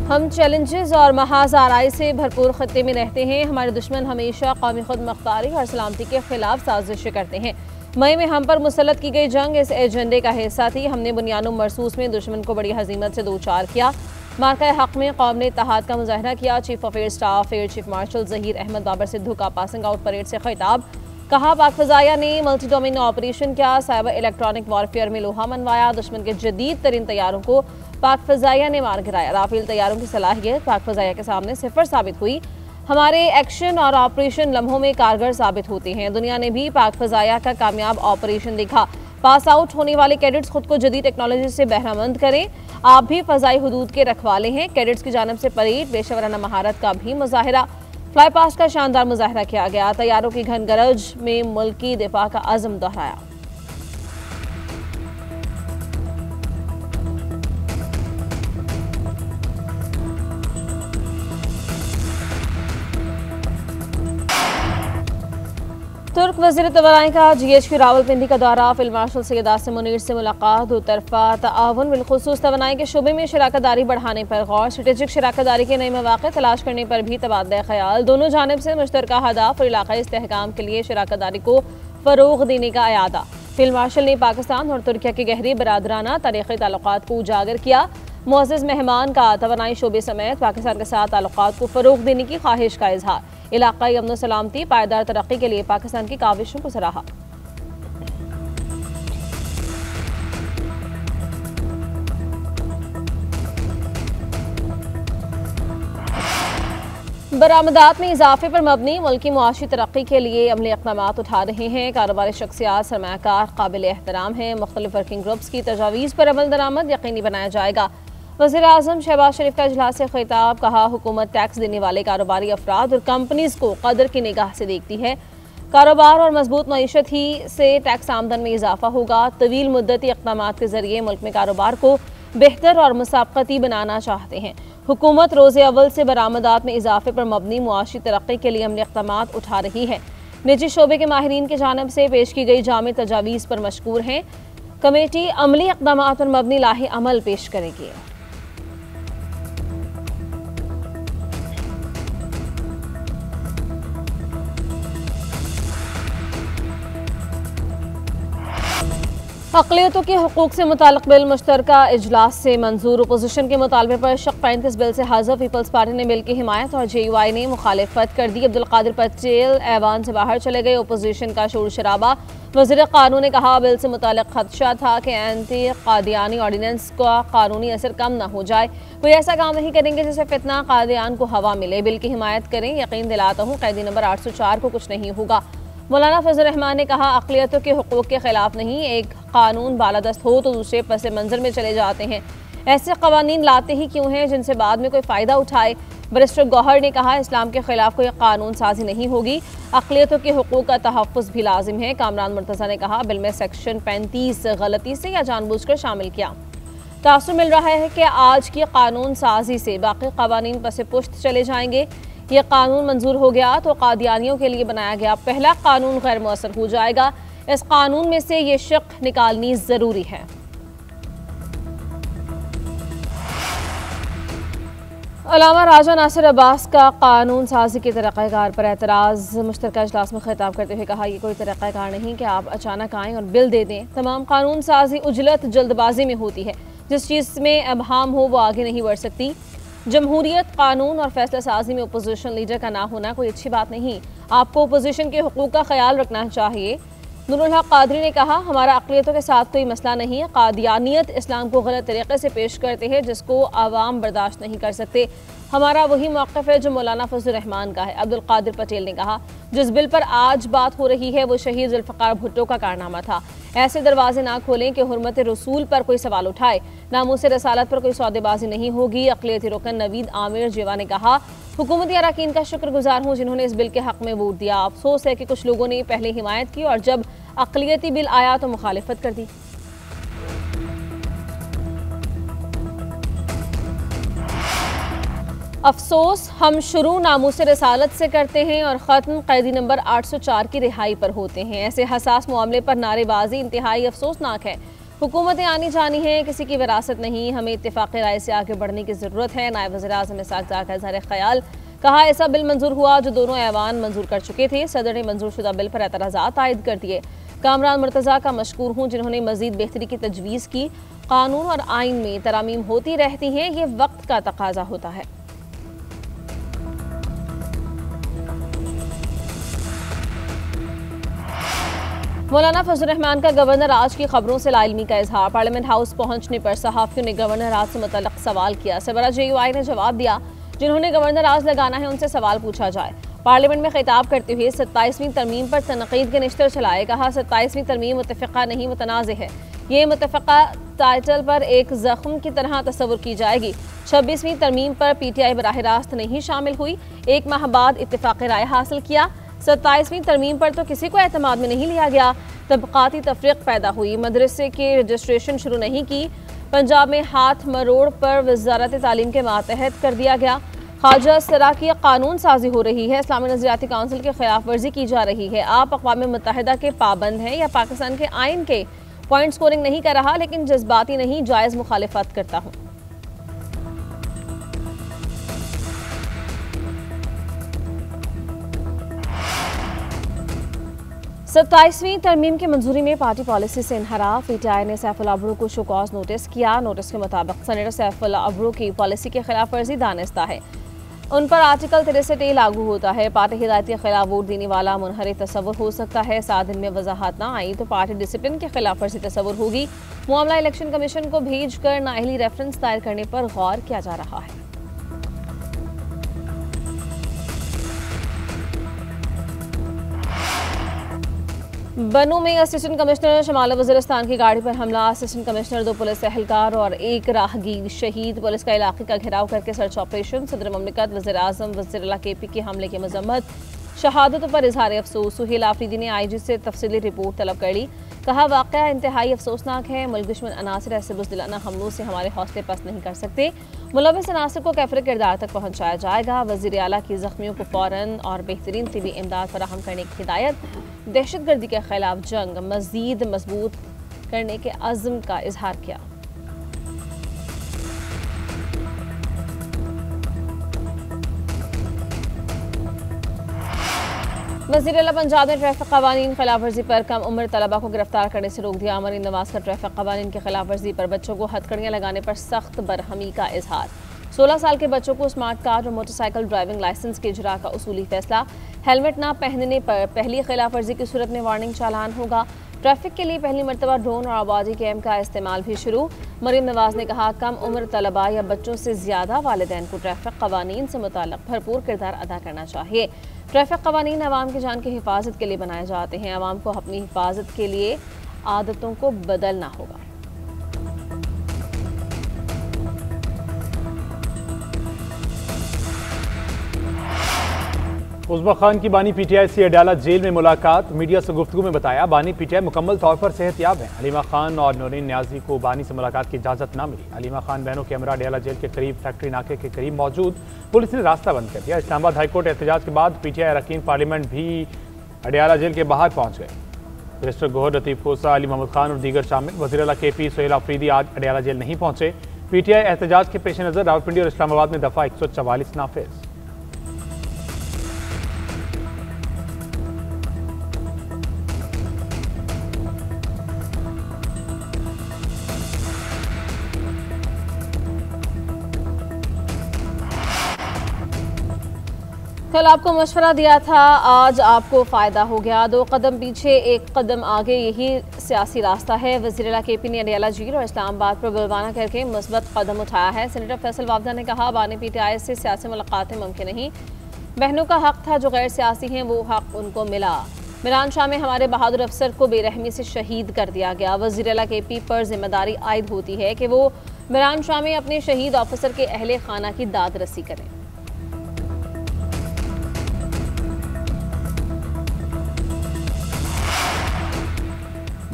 हम चैलेंजेस और महाज आराई से भरपूर खत्ते में रहते हैं। हमारे दुश्मन हमेशा कौमी खुद मुख्तारी और सलामती के खिलाफ साजिशें करते हैं। मई में हम पर मुसल्लत की गई जंग इस एजेंडे का हिस्सा थी। हमने बुनियाद मरसूस में दुश्मन को बड़ी हजीमत से दो चार किया। मार्का हक में कौम ने इत्तेहाद का मुजाहरा किया। Chief of air staff air chief marshal Zaheer Ahmed Babar Sidhu का पासिंग आउट परेड से खिताब। कहा पाक फजाया ने मल्टी डोमेन ऑपरेशन किया। साइबर इलेक्ट्रॉनिक वॉरफेयर में लोहा मनवाया। दुश्मन के जदीद तरीन तैयारों को पाक फजाया ने मार गिराया। राफेल तैयारों की सलाहियत पाक फजाया के सामने सिफर साबित हुई। हमारे एक्शन और ऑपरेशन लम्हों में कारगर साबित होते हैं। दुनिया ने भी पाक फजाया का कामयाब ऑपरेशन देखा। पास आउट होने वाले कैडेट्स खुद को जदीद टेक्नोलॉजी से बहरामंद करें। आप भी फजाई हुदूद के रखवाले हैं। कैडेट्स की जानब से परेड पेशेवराना महारत का भी मुजाहरा। फ्लाई पास्ट का शानदार मुजाहरा किया गया। तैयारों की घन गरज में मुल्की दिफा का अज़म दोहराया। तुर्क वज़ीर तवानाई का GHQ रावलपिंडी का दौरा। फील्ड मार्शल सैयद आसिम मुनीर से मुलाकात। दो तरफा ताआवुन बिलखुसूस तवानाई के शोबे में शराकतदारी बढ़ाने पर गौर। स्ट्रेटेजिक शराकतदारी के नए मौक़े तलाश करने पर भी तबादला ख्याल। दोनों जानिब से मुश्तरका हदाफ और इलाक़ाई इस्तेहकाम के लिए शराकतदारी को फ़रोग़ देने का अयादा। फील्ड मार्शल ने पाकिस्तान और तुर्किया के गहरे बरादराना तारीख़ी ताल्लुक़ात को उजागर किया। मुअज़्ज़ज़ मेहमान का तवानाई शोबे समेत पाकिस्तान के साथ ताल्लुक़ात को फ़रोग़ देने की ख्वाहिश का इजहार। इलाक़ाई अमन सलामती पायदार तरक्की के लिए पाकिस्तान की काविशों को सराहा। बरामदात में इजाफे पर मबनी मुल्की मुआशी तरक्की के लिए अमली इक़दामात उठा रहे हैं। कारोबारी शख्सियात सरमायाकार काबिल एहतराम हैं। मुख्तलिफ वर्किंग ग्रुप्स की तजावीज़ पर अमल दरामद यकीनी बनाया जाएगा। वज़ीर आज़म शहबाज शरीफ का इजलास से खिताब। कहा हुकूमत टैक्स देने वाले कारोबारी अफराद और कंपनीज को कदर की निगाह से देखती है। कारोबार और मजबूत मईशत ही से टैक्स आमदन में इजाफा होगा। तवील मुद्दती इक़दामात के जरिए मुल्क में कारोबार को बेहतर और मुसाबकती बनाना चाहते हैं। हुकूमत रोज़े अव्वल से बरामदात में इजाफे पर मबनी मुआशी तरक्की के लिए अमली इक़दामात उठा रही है। निजी शोबे के माहिरीन की जानिब से पेश की गई जामे तजावीज़ पर मशकूर हैं। कमेटी अमली इक़दामात पर मबनी लाहे अमल पेश करेगी। अक़लियतों के हुकूक से मुताल्लिक़ बिल मुश्तरका इजलास से मंजूर। अपोजिशन के मुतालबे पर शक 35 बिल से हाज़िर। पीपल्स पार्टी ने बिल की हिमायत और JUI ने मुखालिफत कर दी। अब्दुल कादिर पटेल ऐवान से बाहर चले गए। अपोजिशन का शोर शराबा। वज़ीर कानून ने कहा बिल से मुताल्लिक़ खदशा था कि एंटी कादियानी ऑर्डिनेंस का कानूनी असर कम न हो जाए। कोई ऐसा काम नहीं करेंगे जिससे फितना कादियान को हवा मिले। बिल की हिमायत करें। यकीन दिलाता हूँ कैदी नंबर 804 को कुछ नहीं होगा। मौलाना फजल रहमान ने कहा अक़लियतों के हुकूक के खिलाफ नहीं। एक कानून बालादस्त हो तो दूसरे पस मंजर में चले जाते हैं। ऐसे कवानीन लाते ही क्यों हैं जिनसे बाद में कोई फ़ायदा उठाए। बैरिस्टर गौहर ने कहा इस्लाम के खिलाफ कोई कानून साजी नहीं होगी। अक़लियतों के हुकूक का तहफ़्फ़ुज़ भी लाजिम है। कामरान मुर्तज़ा ने कहा बिल में सेक्शन 35 गलती से या जानबूझकर शामिल किया। तासुर मिल रहा है कि आज की कानून साजी से बाकी कवानीन पस पुश्त चले जाएंगे। यह कानून मंजूर हो गया तो कादियानियों के लिए बनाया गया पहला कानून गैर मौसर हो जाएगा। इस कानून में से ये शक निकालनी जरूरी है। अल्लामा राजा नासिर अब्बास का कानून साजी के तरीक़ाकार पर एतराज़। मुश्तरका इजलास में खिताब करते हुए कहा यह कोई तरीक़ाकार नहीं कि आप अचानक आएँ और बिल दे दें। तमाम कानून साजी उजलत जल्दबाजी में होती है। जिस चीज़ में अबहाम हो वो आगे नहीं बढ़ सकती। जमहूरियत, कानून और फैसला साजी में अपोजिशन लीडर का ना होना कोई अच्छी बात नहीं। आपको अपोजिशन के हुकूक का ख्याल रखना चाहिए। नूरुल हक कादरी ने कहा हमारा अक़लियतों के साथ कोई मसला नहीं है। कादियानियत इस्लाम को गलत तरीके से पेश करते हैं जिसको आवाम बर्दाश्त नहीं कर सकते। हमारा वही मौक़िफ़ है जो मौलाना फजल रहमान का है। अब्दुल कादिर पटेल ने कहा जिस बिल पर आज बात हो रही है वो शहीद ज़ुल्फ़िकार भुट्टो का कारनामा था। ऐसे दरवाजे ना खोलें कि हुर्मत रसूल पर कोई सवाल उठाए। नामूस रसालत पर कोई सौदेबाजी नहीं होगी। अक़लियती रुकन नवीद आमिर जेवा ने कहा हुकूमती अरकान का शुक्रगुजार हूँ जिन्होंने इस बिल के हक़ में वोट दिया। अफसोस है कि कुछ लोगों ने पहले हिमायत की और जब अक़लियती बिल आया तो मुखालिफत कर दी। अफसोस हम शुरू नामूस रसालत से करते हैं और ख़त्म कैदी नंबर 804 की रिहाई पर होते हैं। ऐसे हसास मामले पर नारेबाजी इंतहाई अफसोसनाक है। हुकूमतें आनी जानी है, किसी की विरासत नहीं। हमें इत्तेफाक़ी राय से आगे बढ़ने की ज़रूरत है। नायब वज़ीर-ए-आज़म इसहाक़ डार का इज़हार ख़याल। कहा ऐसा बिल मंजूर हुआ जो दोनों ऐवान मंजूर कर चुके थे। सदर ने मंजूर शुदा बिल पर एतराज़ात आयद कर दिए। कामरान मुर्तज़ा का मशकूर हूँ जिन्होंने मज़ीद बेहतरी की तजवीज़ की। कानून और आइन में तरामीम होती रहती हैं, ये वक्त का तकाजा होता है। मौलाना फजल रहमान का गवर्नर आज की खबरों से लाइलमी का इजहार। पार्लियामेंट हाउस पहुंचने पर सहाफ़ियों ने गवर्नर आज से मुतल्लिक़ सवाल किया। सरबराह JUI ने जवाब दिया, जिन्होंने गवर्नर आज लगाना है उनसे सवाल पूछा जाए। पार्लियामेंट में खिताब करते हुए 27वीं तरमीम पर तनकीद के निश्तर चलाए। कहा 27वीं तरमीम मुतफ़िक़ा नहीं मुतनाज़ है। ये मुतफ़िक़ा टाइटल पर एक ज़ख्म की तरह तस्वुर की जाएगी। 26वीं तरमीम पर PTI बराह रास्त नहीं शामिल हुई। एक माह बाद इत्तेफ़ाक़ी राय हासिल किया। 27वीं तरमीम पर तो किसी को एतमाद में नहीं लिया गया। तबक़ाती तफरीक पैदा हुई। मदरसे की रजिस्ट्रेशन शुरू नहीं की। पंजाब में हाथ मरोड़ पर वज़ारत तालीम के मातहत कर दिया गया। ख़ारजा सरा की कानून साजी हो रही है। इस्लामी नज़रियाती काउंसिल की खिलाफ वर्जी की जा रही है। आप अक़वाम मुत्तहिदा के पाबंद हैं या पाकिस्तान के आइन के? पॉइंट स्कोरिंग नहीं कर रहा, लेकिन जज्बाती नहीं, जायज़ मुखालिफत करता हूँ। सत्ताईसवीं तरमीम की मंजूरी में पार्टी पॉलिसी से इनहराफ। PTI ने सैफुल्लाह अब्रू को शो कॉज नोटिस किया। नोटिस के मुताबिक सेनेटर सैफुल्लाह अब्रू की पॉलिसी के खिलाफ वर्जी दानिस्ता है। उन पर आर्टिकल 63A लागू होता है। पार्टी हिदायत के खिलाफ वोट देने वाला मुनहरिफ तस्वुर हो सकता है। 7 दिन में वजाहत ना आई तो पार्टी डिसिप्लिन के खिलाफ वर्जी तस्वुर होगी। मामला इलेक्शन कमीशन को भेज कर नाअहली रेफरेंस दायर करने पर गौर किया जा रहा है। बनू में असिस्टेंट कमिश्नर शमाल वज़ीरिस्तान की गाड़ी पर हमला। असिस्टेंट कमिश्नर, 2 पुलिस एहलकार और 1 राहगीर शहीद। पुलिस का इलाके का घेराव करके सर्च ऑपरेशन। सदर ममलिकत वज़ीर-ए-आज़म वज़ीर KP के हमले की मजम्मत। शहादतों पर इजहार अफसोस। सुहेल आफरीदी ने IG से तफसीली रिपोर्ट तलब कर ली। कहा वाक़या इंतहाई अफसोसनाक है। मुल्क दुश्मन अनासर ऐसे बुज़दिलाना हमलों से हमारे हौसले पस्त नहीं कर सकते। मुलविस अनासर को कैफर किरदार तक पहुँचाया जाएगा। वज़ीर आला की ज़ख्मियों को फ़ौरन और बेहतरीन तिबी इमदाद फराहम करने की हिदायत। दहशतगर्दी के खिलाफ जंग मज़ीद मजबूत करने के अज़्म का इजहार किया। वज़ीर आला पंजाब ने ट्रैफिक कवानीन खिलाफ वर्जी पर कम उम्र तलबा को गिरफ्तार करने से रोक दिया। मरीन नवाज का ट्रैफिक कवानीन की खिलाफ वर्जी पर बच्चों को हथकड़ियाँ लगाने पर सख्त बरहमी का इजहार। 16 साल के बच्चों को स्मार्ट कार्ड और मोटरसाइकिल ड्राइविंग लाइसेंस के इजरा का उसूली फैसला। हेलमेट ना पहनने पर पहली खिलाफ वर्जी की सूरत में वार्निंग चालान होगा। ट्रैफिक के लिए पहली मरतबा ड्रोन और आबादी कैम का इस्तेमाल भी शुरू। मरीम नवाज ने कहा कम उम्र तलबा या बच्चों से ज़्यादा वालिदैन को ट्रैफिक कवानीन से मुताल्लिक़ भरपूर किरदार अदा करना चाहिए। ट्रैफिक कवानीन अवाम की जान की हिफाजत के लिए बनाए जाते हैं। अवाम को अपनी हिफाजत के लिए आदतों को बदलना होगा। उज़्मा खान की बानी PTI से अडयाला जेल में मुलाकात। मीडिया से गुफ्तगू में बताया बानी PTI मुकम्मल तौर पर सेहतयाब हैं। हलीमा खान और नौरीन न्याजी को बानी से मुलाकात की इजाज़त ना मिली। हलीमा खान बहनों के हमरा अडयाला जेल के करीब फैक्ट्री नाके के करीब मौजूद। पुलिस ने रास्ता बंद कर दिया। इस्लामाबाद हाईकोर्ट एहतजाज के बाद PTI अरकान पार्लियामेंट भी अडयाला जेल के बाहर पहुँच गए। मिनिस्टर गौहर, लतीफ़ खोसा, अली मोहम्मद खान और दीगर शामिल। वज़ीर आला KP सुहेल आफरीदी आज अडयाला जेल नहीं पहुँचे। PTI एहतजाज के पेश नज़र रावलपिंडी और इस्लामाबाद में दफ़ा 144 नाफिज। कल आपको मशवरा दिया था, आज आपको फ़ायदा हो गया। 2 कदम पीछे 1 कदम आगे, यही सियासी रास्ता है। वज़ीर आला KP ने अडयाला जेल और इस्लामाबाद पर बुलवाना करके मुस्बत कदम उठाया है। सेनेटर फैसल वावदा ने कहा बानी PTI से सियासी मुलाकातें मुमकिन नहीं। बहनों का हक था, जो गैर सियासी हैं वो हक उनको मिला। मिरान शाह में हमारे बहादुर अफसर को बेरहमी से शहीद कर दिया गया। वज़ीर आला KP पर जिम्मेदारी आयद होती है कि वो मिरान शाह में अपने शहीद ऑफिसर के अहले खाना की दाद रसी करें।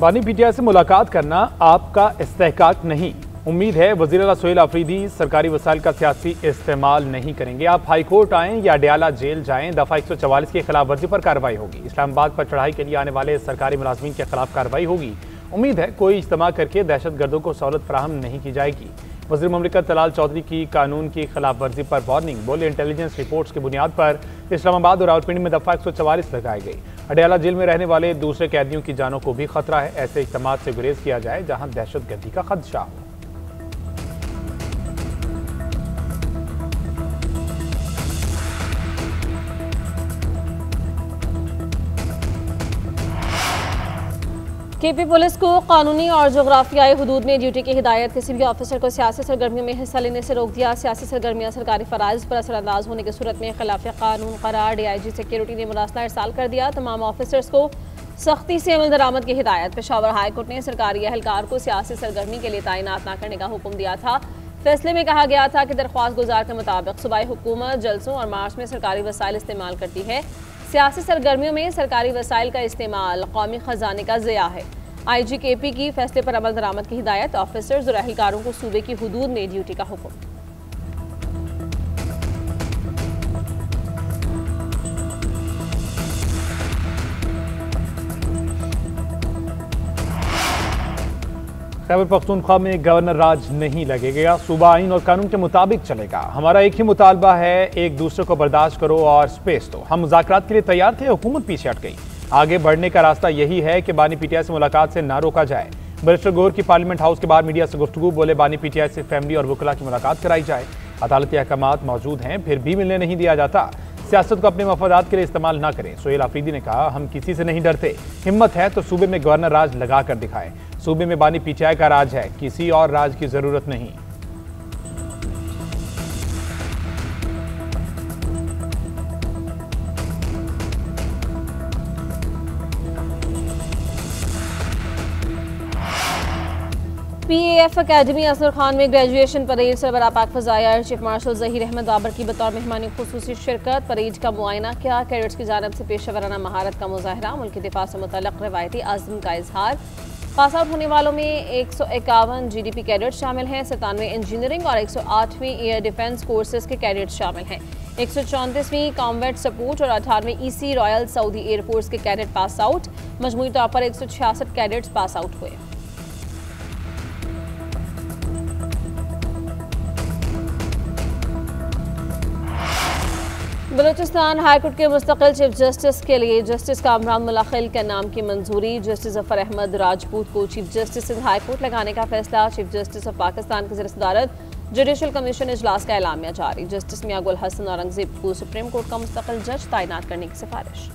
बानी PTI से मुलाकात करना आपका इस्तेहकाक नहीं। उम्मीद है वज़ीर आला सुहेल आफरीदी सरकारी वसाइल का सियासी इस्तेमाल नहीं करेंगे। आप हाई कोर्ट आएँ या अडयाला जेल जाएँ, दफ़ा 144 की खिलाफ वर्जी पर कार्रवाई होगी। इस्लामाबाद पर चढ़ाई के लिए आने वाले सरकारी मुलाजमीन के खिलाफ कार्रवाई होगी। उम्मीद है कोई इज्तिमा करके दहशत गर्दों को सहूलत फराहम नहीं की जाएगी। वज़ीर मुमलिकत तलाल चौधरी की कानून की खिलाफ वर्जी पर वार्निंग, बोले इंटेलिजेंस रिपोर्ट्स की बुनियाद पर इस्लामाबाद और रावलपिंडी में दफ़ा 144 लगाई गई। अडयाला जेल में रहने वाले दूसरे कैदियों की जानों को भी खतरा है। ऐसे इज्तिमा से गुरेज किया जाए जहां दहशत गर्दी का खदशा हो। केपी पुलिस को कानूनी और जोग्राफियाई हदूद में ड्यूटी की हिदायत, किसी भी ऑफिसर को सियासी सरगर्मियों में हिस्सा लेने से रोक दिया। सियासी सरगर्मियां सरकारी फराइज पर असरअंदाज होने की सूरत में खिलाफ कानून करार। DIG सिक्योरिटी ने मुरासला इरसाल कर दिया। तमाम ऑफिसर्स को सख्ती से अमल दरामद की हिदायत। पेशावर हाई कोर्ट ने सरकारी अहलकार को सियासी सरगर्मी के लिए तैनात न करने का हुक्म दिया था। फैसले में कहा गया था कि दरख्वास्त गुजार के मुताबिक सूबाई हुकूमत जलसों और मार्च में सरकारी वसाइल इस्तेमाल करती है। सियासी सरगर्मियों में सरकारी वसाइल का इस्तेमाल कौमी खजाने का ज़िया है। IG KP की फैसले पर अमल दरामद की हिदायत। ऑफिसर्स और अहलकारों को सूबे की हुदूद में ड्यूटी का हुक्म। खैबर पख्तूनख्वा में गवर्नर राज नहीं लगेगा, सूबा आइन और कानून के मुताबिक चलेगा। हमारा एक ही मुतालबा है, एक दूसरे को बर्दाश्त करो और स्पेस दो। हम मुज़ाकरात के लिए तैयार थे, हुकूमत पीछे हट गई। आगे बढ़ने का रास्ता यही है कि बानी PTI से मुलाकात से ना रोका जाए। बैरिस्टर गौहर की पार्लियामेंट हाउस के बाहर मीडिया से गुफ्तगू, बोले बानी PTI से फैमिली और वकला की मुलाकात कराई जाए। अदालती अहकामात मौजूद हैं, फिर भी मिलने नहीं दिया जाता। सियासत को अपने मफादात के लिए इस्तेमाल ना करें। सोहेल आफरीदी ने कहा, हम किसी से नहीं डरते, हिम्मत है तो सूबे में गवर्नर राज लगा कर दिखाएं। सूबे में बानी PTI का राज है, किसी और राज की जरूरत नहीं। PAF अकेडमी असगर खान में ग्रेजुएशन परेड सरबराह पाक फज़ाई air chief marshal Zaheer Ahmed Babar की बतौर मेहमानी खुसूसी शिरकत। परेड का मुआयना किया। कैडेट्स की जानिब से पेशेवराना महारत का मुजाहरा, मुल्क के दिफा से मुतल्लिक़ रवायती आज़म का इजहार। पास आउट होने वालों में 151 GDP कैडेट्स शामिल हैं। 97 इंजीनियरिंग और 108वीं एयर डिफेंस कोर्सेज के कैडेट्स शामिल हैं। 134वीं कॉम्बैट सपोर्ट और 18वीं EC रॉयल सऊदी एयरफोर्स के कैडेट पास आउट। मजमूई तौर पर 166 कैडेट्स पास आउट हुए। बलूचिस्तान हाईकोर्ट के मुस्तकिल चीफ जस्टिस के लिए जस्टिस कामरान मुलाखिल के नाम की मंजूरी। जस्टिस जफर अहमद राजपूत को चीफ जस्टिस सिंध हाईकोर्ट लगाने का फैसला। चीफ जस्टिस ऑफ पाकिस्तान की ज़ेर-ए-सदारत जुडिशल कमीशन इजलास का एलामिया जारी। जस्टिस मियां गुल हसन औरंगजेब को सुप्रीम कोर्ट का मुस्तकिल जज तैनात करने की सिफारिश।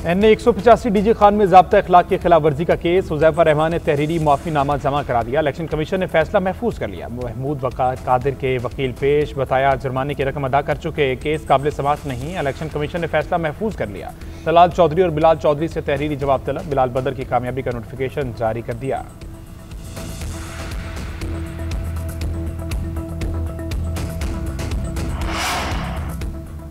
NA 185 DG खान में ज़ाब्ता अखलाक की खिलाफ वर्जी का केस। हुज़ैफा रहमान ने तहरीरी माफ़ीनामा जमा करा दिया। इलेक्शन कमीशन ने फैसला महफूज कर लिया। महमूद कादिर के वकील पेश, बताया जुर्माने की रकम अदा कर चुके, केस काबिल समाअत नहीं। इलेक्शन कमीशन ने फैसला महफूज कर लिया। तलाल चौधरी और बिलाल चौधरी से तहरीरी जवाब तलब। बिलाल बदर की कामयाबी का नोटिफिकेशन जारी कर दिया।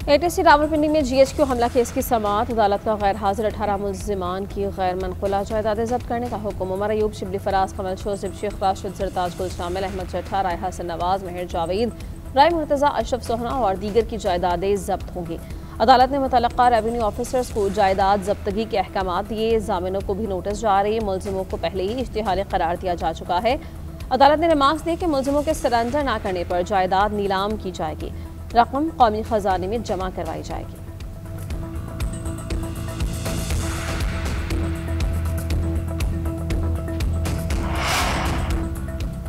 ATC रावलपिंडी में GHQ हमला केस की समाअत। अदालत का गैर हाजिर 18 मुल्जिमान की गैर मनकुला जायदादें जब्त करने का हुक्म। उमर अयूब, शिबली फराज, कमल शोजिब शेख, राशिद सरताज, गुल शामिल, अहमद चट्ठा, राय हसन नवाज, मेहर जावेद, राय मुर्तज़ा, अशरफ सोहना और दीगर की जायदादें जब्त होंगी। अदालत ने मुतल्लका रेवेन्यू ऑफिसर्स को जायदाद जब्तगी के अहकामात दिए। जामिनों को भी नोटिस जारी। मुल्जिमों को पहले ही इश्तिहार करार दिया जा चुका है। अदालत ने रिमार्क्स दिए कि मुल्जिमों के सरेंडर न करने पर जायदाद नीलाम की जाएगी, रकम कौमी खजाने में जमा करवाई जाएगी।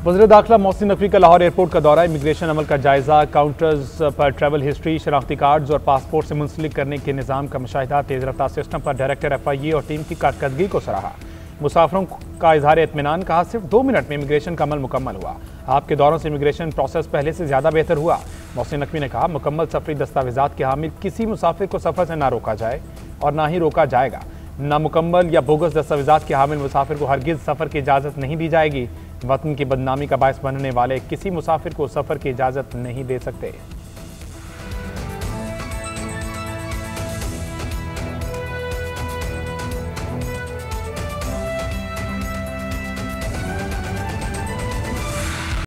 वज़ीर दाखिला मोहसिन नकवी का लाहौर एयरपोर्ट का दौरा। इमिग्रेशन अमल का जायजा, काउंटर्स पर ट्रैवल हिस्ट्री, शनाख्ती कार्ड्स और पासपोर्ट से मुंसलिक करने के निज़ाम का मुशाहिदा। तेज़ रफ्तार सिस्टम पर डायरेक्टर FIA और टीम की कारकर्दगी को सराहा। मुसाफिरों का इजहार इत्मीनान, कहा सिर्फ 2 मिनट में इमिग्रेशन का अमल मुकम्मल हुआ। आपके दौरों से इमिग्रेशन प्रोसेस पहले से ज़्यादा बेहतर हुआ। मोहसिन नकवी ने कहा, मुकम्मल सफरी दस्तावेजात के हामिल किसी मुसाफिर को सफ़र से ना रोका जाए और ना ही रोका जाएगा। नामुकम्मल या बोगस दस्तावेजात के हामिल मुसाफिर को हरगिज़ सफ़र की इजाज़त नहीं दी जाएगी। वतन की बदनामी का बायस बनने वाले किसी मुसाफिर को सफ़र की इजाज़त नहीं दे सकते।